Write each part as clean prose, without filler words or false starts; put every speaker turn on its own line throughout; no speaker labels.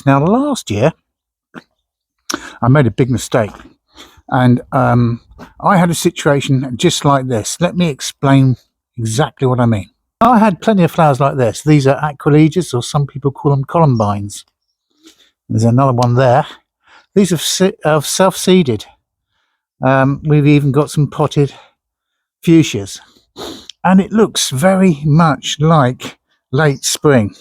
Now, last year I made a big mistake, and I had a situation just like this. Let me explain exactly what I mean. I had plenty of flowers like this. These are aquilegias, or some people call them columbines. There's another one there. These have self-seeded. We've even got some potted fuchsias, and it looks very much like late spring.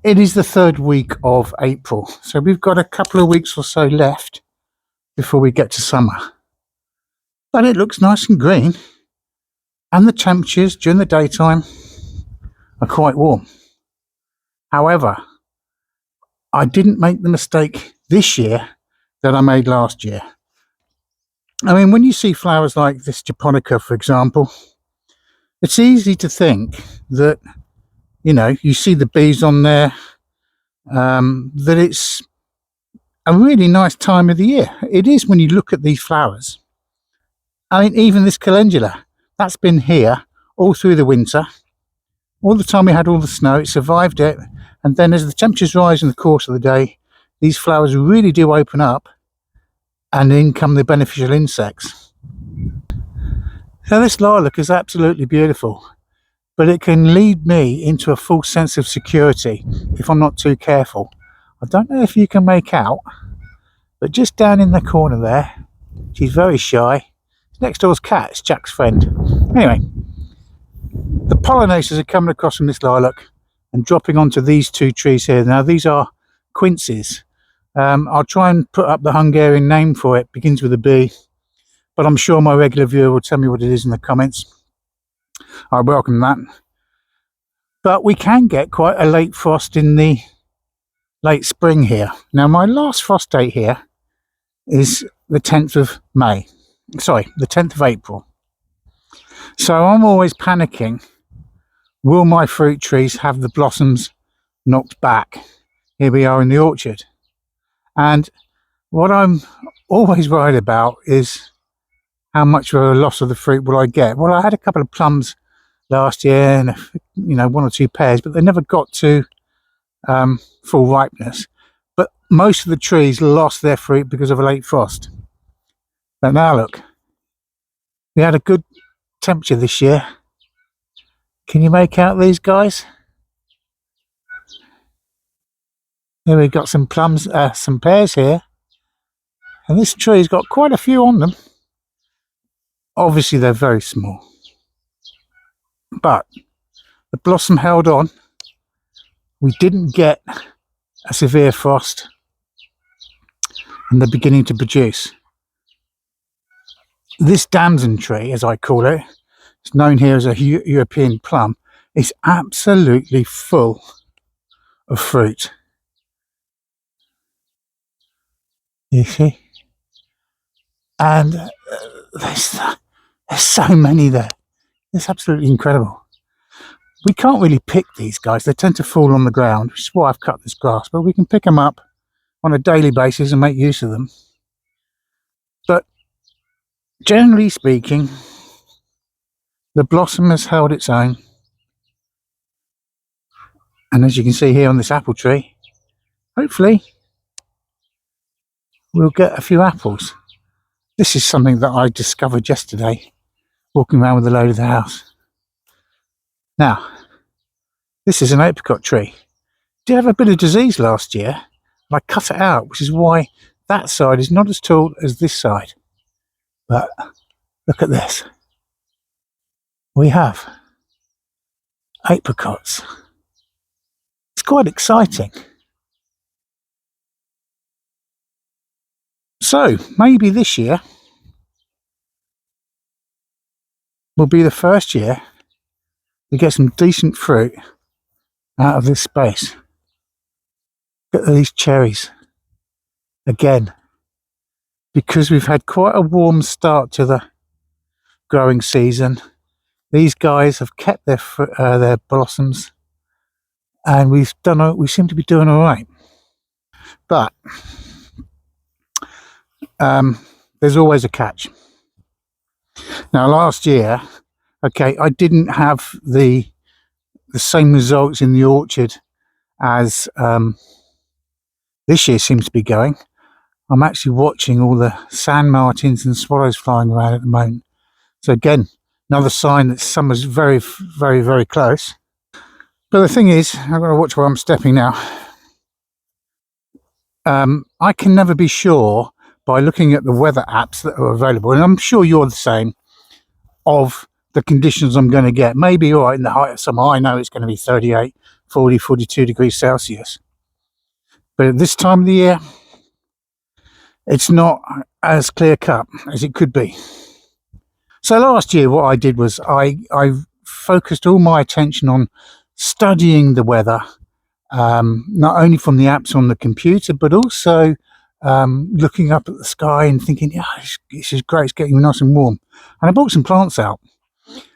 It is the 3rd week of April, so we've got a couple of weeks or so left before we get to summer. But it looks nice and green, and the temperatures during the daytime are quite warm. However, I didn't make the mistake this year that I made last year. I mean, when you see flowers like this japonica, for example, it's easy to think that, you know, you see the bees on there, that it's a really nice time of the year. It is when you look at these flowers. I mean, even this calendula, that's been here all through the winter. All the time we had all the snow, it survived it. And then as the temperatures rise in the course of the day, these flowers really do open up, and in come the beneficial insects. So this lilac is absolutely beautiful, but it can lead me into a false sense of security if I'm not too careful. I don't know if you can make out, but just down in the corner there, she's very shy. Next door's cat, it's Jack's friend. Anyway, the pollinators are coming across from this lilac and dropping onto these 2 trees here. Now these are quinces. I'll try and put up the Hungarian name for it, begins with a B, but I'm sure my regular viewer will tell me what it is in the comments. I welcome that. But we can get quite a late frost in the late spring here. Now my last frost date here is the 10th of May. Sorry, the 10th of April. So I'm always panicking. Will my fruit trees have the blossoms knocked back? Here we are in the orchard. And what I'm always worried about is how much of a loss of the fruit will I get. Well, I had a couple of plums last year and, you know, 1 or 2 pears, but they never got to full ripeness. But most of the trees lost their fruit because of a late frost. But now look, we had a good temperature this year. Can you make out these guys? Here we've got some plums, some pears here, and this tree's got quite a few on them. Obviously they're very small, but the blossom held on. We didn't get a severe frost, and they're beginning to produce. This damson tree, as I call it, it's known here as a European plum, is absolutely full of fruit. You see? And there's so many there. It's absolutely incredible. We can't really pick these guys. They tend to fall on the ground, which is why I've cut this grass, but we can pick them up on a daily basis and make use of them. But generally speaking, the blossom has held its own. And as you can see here on this apple tree, hopefully we'll get a few apples. This is something that I discovered yesterday, walking around with a load of the house. Now, this is an apricot tree. It did have a bit of disease last year, and I cut it out, which is why that side is not as tall as this side. But look at this. We have apricots. It's quite exciting. So maybe this year will be the first year we get some decent fruit out of this space. Look at these cherries. Again, because we've had quite a warm start to the growing season, these guys have kept their blossoms, and we seem to be doing all right. But there's always a catch. Now last year, okay, I didn't have the same results in the orchard as this year seems to be going. I'm actually watching all the sand martins and swallows flying around at the moment. So again, another sign that summer's very, very, very close. But the thing is, I've got to watch where I'm stepping now. I can never be sure by looking at the weather apps that are available, and I'm sure you're the same, of the conditions I'm going to get. Maybe, all right, in the height of summer, I know it's going to be 38, 40, 42 degrees Celsius. But at this time of the year, it's not as clear cut as it could be. So last year, what I did was I focused all my attention on studying the weather, not only from the apps on the computer, but also looking up at the sky and thinking, yeah, this is great, it's getting nice and warm. And I brought some plants out.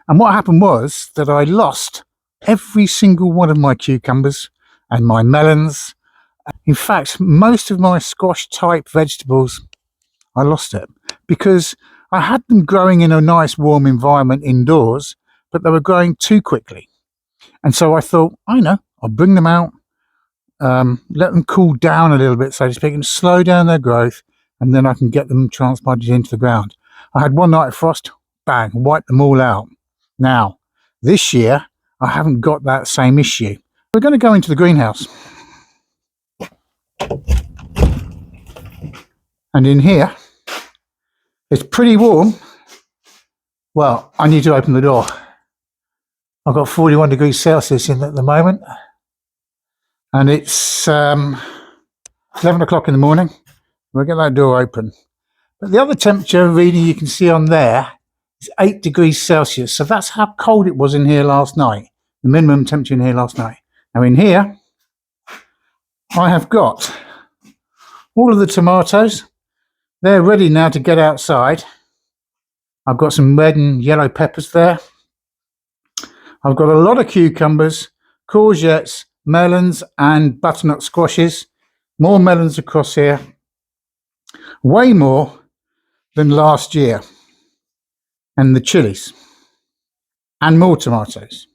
And what happened was that I lost every single one of my cucumbers and my melons. In fact, most of my squash type vegetables, I lost it because I had them growing in a nice warm environment indoors, but they were growing too quickly. And so I thought, I know, I'll bring them out, let them cool down a little bit, so to speak, and slow down their growth, and then I can get them transplanted into the ground. I had one night of frost, bang, wiped them all out. Now, this year, I haven't got that same issue. We're going to go into the greenhouse. And in here, it's pretty warm. Well, I need to open the door. I've got 41 degrees Celsius in at the moment. And it's 11 o'clock in the morning. We'll get that door open. But the other temperature reading you can see on there is 8 degrees Celsius. So that's how cold it was in here last night. The minimum temperature in here last night. Now in here, I have got all of the tomatoes. They're ready now to get outside. I've got some red and yellow peppers there. I've got a lot of cucumbers, courgettes, melons and butternut squashes. More melons across here. Way more than last year. And the chilies. And more tomatoes.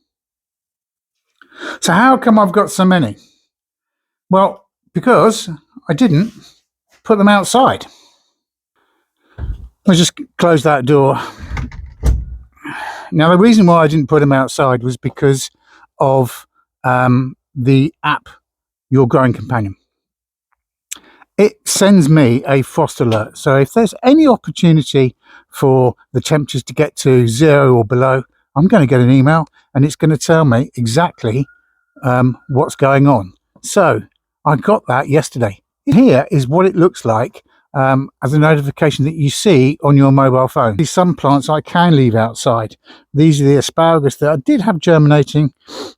So how come I've got so many? Well, because I didn't put them outside. I'll just close that door. Now, the reason why I didn't put them outside was because of the app, Your Growing Companion. It sends me a frost alert. So if there's any opportunity for the temperatures to get to 0 or below, I'm going to get an email and it's going to tell me exactly what's going on. So I got that yesterday. Here is what it looks like as a notification that you see on your mobile phone. Some plants I can leave outside. These are the asparagus that I did have germinating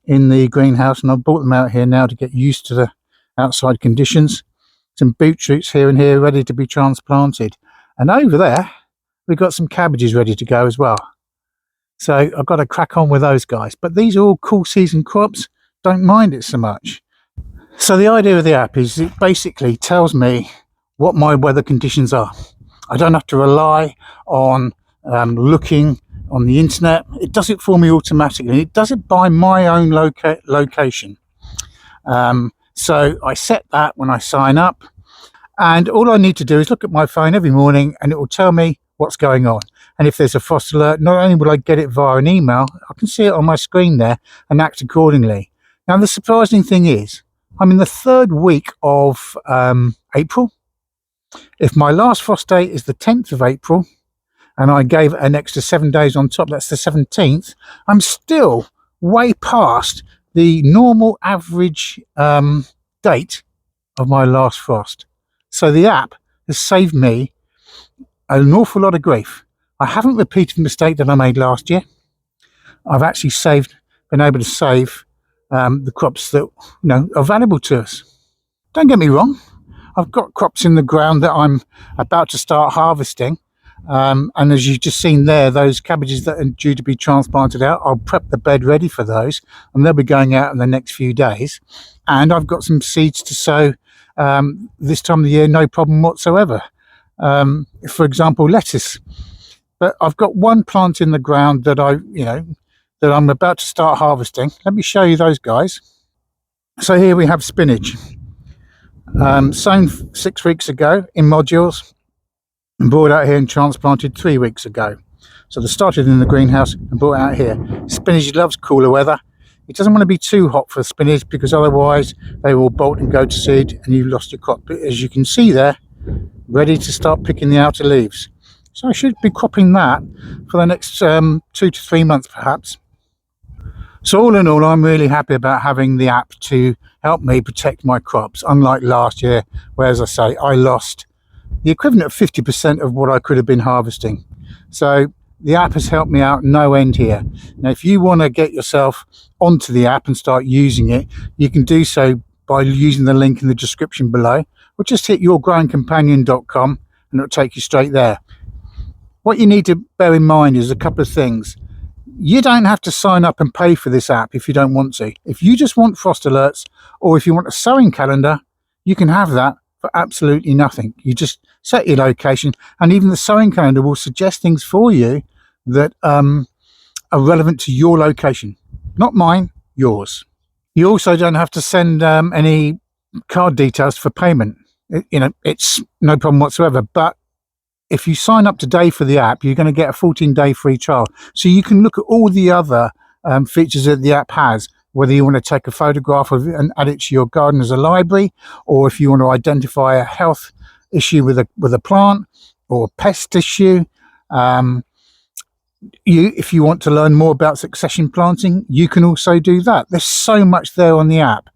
in the greenhouse, and I brought them out here now to get used to the outside conditions. Some beetroots here and here ready to be transplanted. And over there, we've got some cabbages ready to go as well. So I've got to crack on with those guys. But these are all cool season crops. Don't mind it so much. So the idea of the app is it basically tells me what my weather conditions are. I don't have to rely on looking on the internet. It does it for me automatically. It does it by my own location. So I set that when I sign up, and all I need to do is look at my phone every morning and it will tell me what's going on. And if there's a frost alert, not only will I get it via an email, I can see it on my screen there and act accordingly. Now, the surprising thing is, I'm in the 3rd week of April. If my last frost date is the 10th of April, and I gave an extra 7 days on top, that's the 17th, I'm still way past the normal average date of my last frost. So the app has saved me an awful lot of grief. I haven't repeated the mistake that I made last year. I've actually been able to save the crops that are valuable to us. Don't get me wrong, I've got crops in the ground that I'm about to start harvesting. And as you've just seen there, those cabbages that are due to be transplanted out, I'll prep the bed ready for those, and they'll be going out in the next few days. And I've got some seeds to sow this time of the year, no problem whatsoever. For example, lettuce. But I've got one plant in the ground that that I'm about to start harvesting. Let me show you those guys. So here we have spinach. Sown 6 weeks ago in modules and brought out here and transplanted 3 weeks ago. So they started in the greenhouse and brought out here. Spinach loves cooler weather. It doesn't want to be too hot for spinach because otherwise they will bolt and go to seed and you've lost your crop. But as you can see there, ready to start picking the outer leaves. So I should be cropping that for the next 2 to 3 months perhaps. So all in all, I'm really happy about having the app to help me protect my crops, unlike last year where, as I say, I lost the equivalent of 50% of what I could have been harvesting. So the app has helped me out no end here. Now if you want to get yourself onto the app and start using it, you can do so by using the link in the description below, or just hit yourgrowingcompanion.com and it'll take you straight there. What you need to bear in mind is a couple of things. You don't have to sign up and pay for this app if you don't want to. If you just want frost alerts, or if you want a sowing calendar, you can have that for absolutely nothing. You just set your location, and even the sowing calendar will suggest things for you that are relevant to your location. Not mine, yours. You also don't have to send any card details for payment. It's no problem whatsoever. But if you sign up today for the app, you're going to get a 14-day free trial. So you can look at all the other features that the app has, whether you want to take a photograph of it and add it to your garden as a library, or if you want to identify a health issue with a plant or a pest issue. If you want to learn more about succession planting, you can also do that. There's so much there on the app.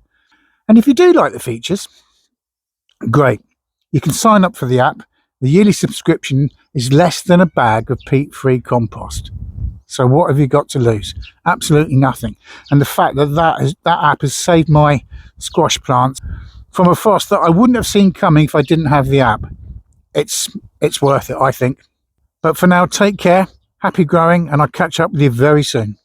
And if you do like the features, great. You can sign up for the app. The yearly subscription is less than a bag of peat-free compost. So what have you got to lose? Absolutely nothing. And the fact that that app has saved my squash plants from a frost that I wouldn't have seen coming if I didn't have the app. It's worth it, I think. But for now, take care, happy growing, and I'll catch up with you very soon.